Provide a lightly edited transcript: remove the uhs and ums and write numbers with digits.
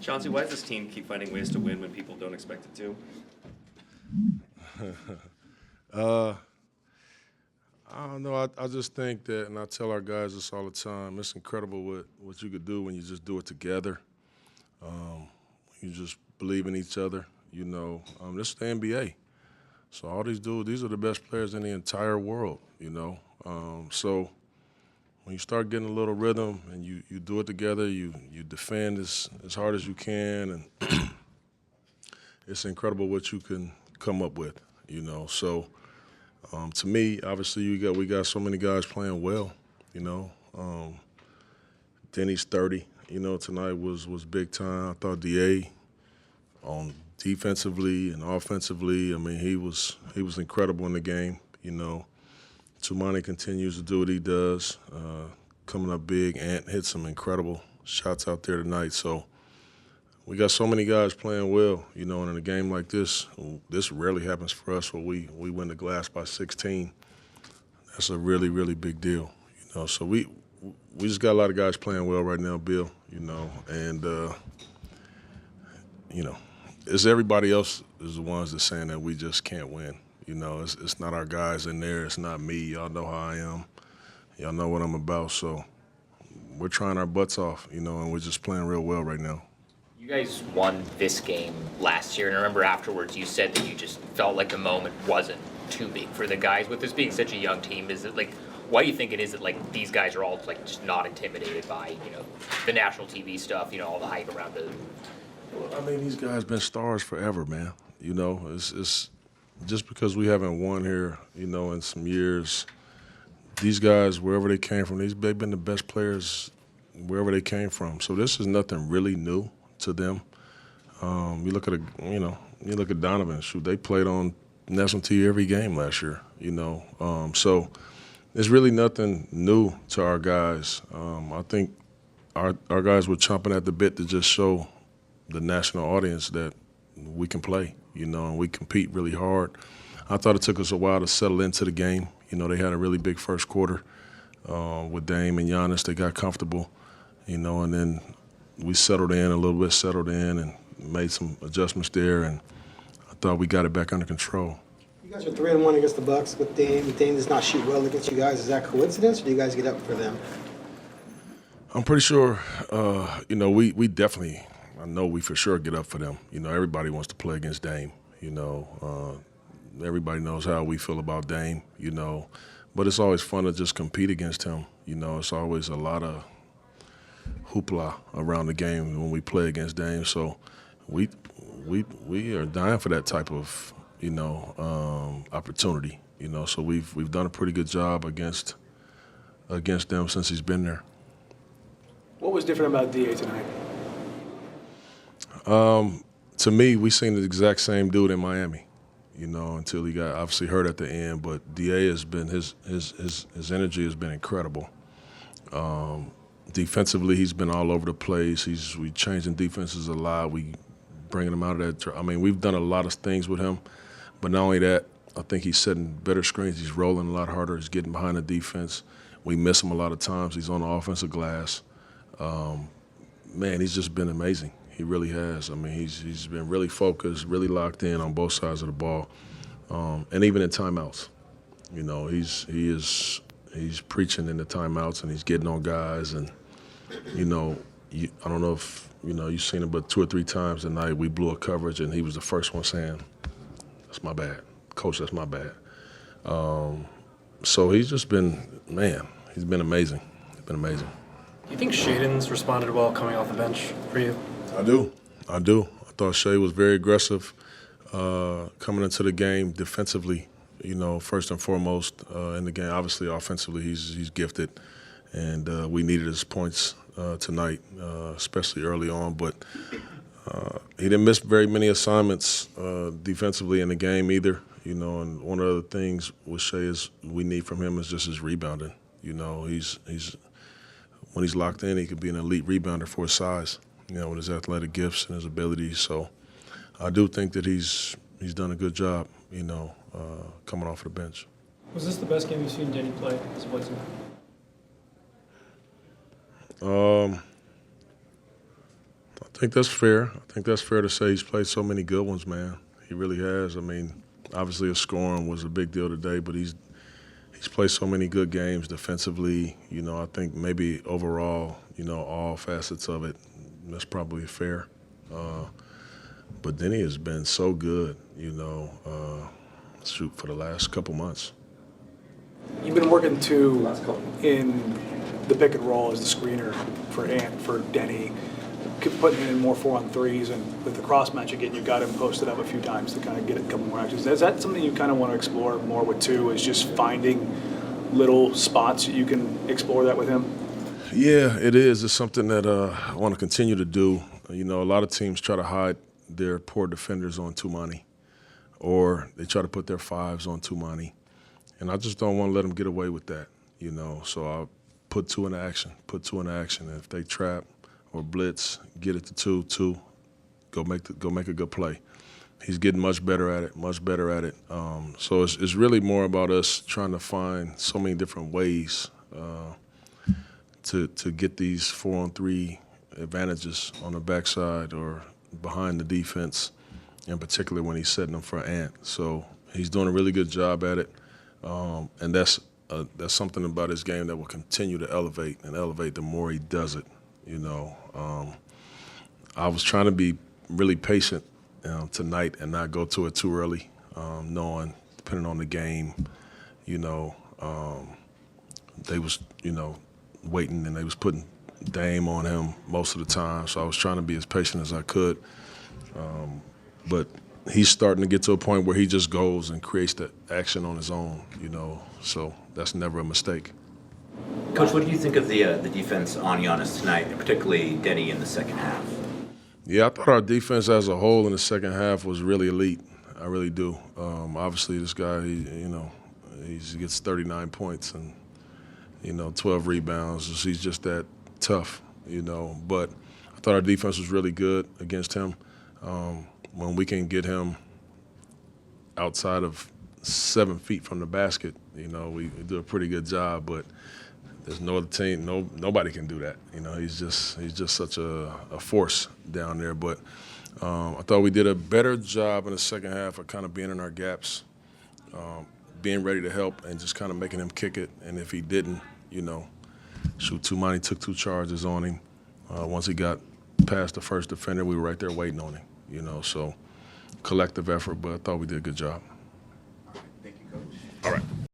Chauncey, why does this team keep finding ways to win when people don't expect it to? I don't know. I just think that, and I tell our guys this all the time, it's incredible what you could do when you just do it together. You just believe in each other. This is the NBA. So all these dudes, these are the best players in the entire world, So when you start getting a little rhythm and you do it together, you defend as hard as you can, and it's incredible what you can come up with, So to me, obviously, we got so many guys playing well, Denny's 30, tonight was big time. I thought DA on defensively and offensively, he was incredible in the game, Tumani continues to do what he does, coming up big. Ant hit some incredible shots out there tonight. So we got so many guys playing well, and in a game like this rarely happens for us where we win the glass by 16. That's a really, really big deal, So we just got a lot of guys playing well right now, Bill, and it's everybody else is the ones that's saying that we just can't win. It's not our guys in there. It's not me. Y'all know how I am. Y'all know what I'm about. So we're trying our butts off, and we're just playing real well right now. You guys won this game last year, and I remember afterwards you said that you just felt like the moment wasn't too big for the guys. With this being such a young team, is it why do you think it is that these guys are all just not intimidated by the national TV stuff, all the hype around it? Well, these guys been stars forever, man. It's just because we haven't won here, in some years. These guys, wherever they came from, they've been the best players wherever they came from. So this is nothing really new to them. You look at Donovan. Shoot, they played on national TV every game last year. So it's really nothing new to our guys. I think our guys were chomping at the bit to just show the national audience that we can play, and we compete really hard. I thought it took us a while to settle into the game. They had a really big first quarter with Dame and Giannis. They got comfortable, and then we settled in and made some adjustments there, and I thought we got it back under control. You guys are 3-1 against the Bucks with Dame. Dame does not shoot well against you guys. Is that coincidence, or do you guys get up for them? I'm pretty sure, we definitely, I know we for sure get up for them. Everybody wants to play against Dame. Everybody knows how we feel about Dame, But it's always fun to just compete against him. It's always a lot of hoopla around the game when we play against Dame. So we are dying for that type of, opportunity. So we've done a pretty good job against them since he's been there. What was different about DA tonight? To me, we seen the exact same dude in Miami, until he got obviously hurt at the end. But DA has been his energy has been incredible. Defensively, he's been all over the place. We changing defenses a lot. We bringing him out of that. We've done a lot of things with him. But not only that, I think he's setting better screens. He's rolling a lot harder. He's getting behind the defense. We miss him a lot of times. He's on the offensive glass. Man, he's just been amazing. He really has. He's been really focused, really locked in on both sides of the ball, and even in timeouts. He's preaching in the timeouts, and he's getting on guys. And I don't know if you've seen him, but 2 or 3 times tonight we blew a coverage, and he was the first one saying, "That's my bad, Coach. That's my bad." So he's just been, man. He's been amazing. He's been amazing. Do you think Shaedon's responded well coming off the bench for you? I do. I thought Shea was very aggressive coming into the game defensively, first and foremost in the game. Obviously, offensively, he's gifted, and we needed his points tonight, especially early on. But he didn't miss very many assignments defensively in the game either, and one of the things with Shea is we need from him is just his rebounding. He's when he's locked in, he could be an elite rebounder for his size, with his athletic gifts and his abilities. So I do think that he's done a good job, coming off the bench. Was this the best game you've seen Denny play as a Blazing? I I think that's fair. I think that's fair to say he's played so many good ones, man. He really has. I mean, obviously his scoring was a big deal today, but he's played so many good games defensively. You know, I think maybe overall, you know, all facets of it, that's probably fair. But Denny has been so good, you know, for the last couple months. You've been working too in the pick and roll as the screener for Denny, putting in more 4-on-3s, and with the cross match again, you got him posted up a few times to kind of get a couple more actions. Is that something you kind of want to explore more with too? Is just finding little spots that you can explore that with him? Yeah, it is. It's something that I want to continue to do. You know, a lot of teams try to hide their poor defenders on Tumani, or they try to put their fives on Tumani. And I just don't want to let them get away with that, you know. So I'll put two in action. And if they trap or blitz, get it to two, go make a good play. He's getting much better at it. So it's really more about us trying to find so many different ways to get these 4-on-3 advantages on the backside or behind the defense, and particularly when he's setting them for Ant. So he's doing a really good job at it, and that's something about his game that will continue to elevate the more he does it. You know, I was trying to be really patient tonight and not go to it too early, knowing, depending on the game, you know, they was, you know, waiting and they was putting Dame on him most of the time. So I was trying to be as patient as I could. But he's starting to get to a point where he just goes and creates the action on his own, you know. So that's never a mistake. Coach, what do you think of the defense on Giannis tonight, and particularly Denny in the second half? Yeah, I thought our defense as a whole in the second half was really elite. I really do. Obviously, this guy, he gets 39 points and, you know, 12 rebounds. He's just that tough, you know. But I thought our defense was really good against him. When we can get him outside of 7 feet from the basket, you know, we do a pretty good job. But there's no other team, nobody can do that. You know, he's just such a force down there. But I thought we did a better job in the second half of kind of being in our gaps, being ready to help, and just kind of making him kick it. And if he didn't, you know, shoot Tumani took 2 charges on him. Once he got past the first defender, we were right there waiting on him. You know, so collective effort, but I thought we did a good job. Thank you, Coach. All right.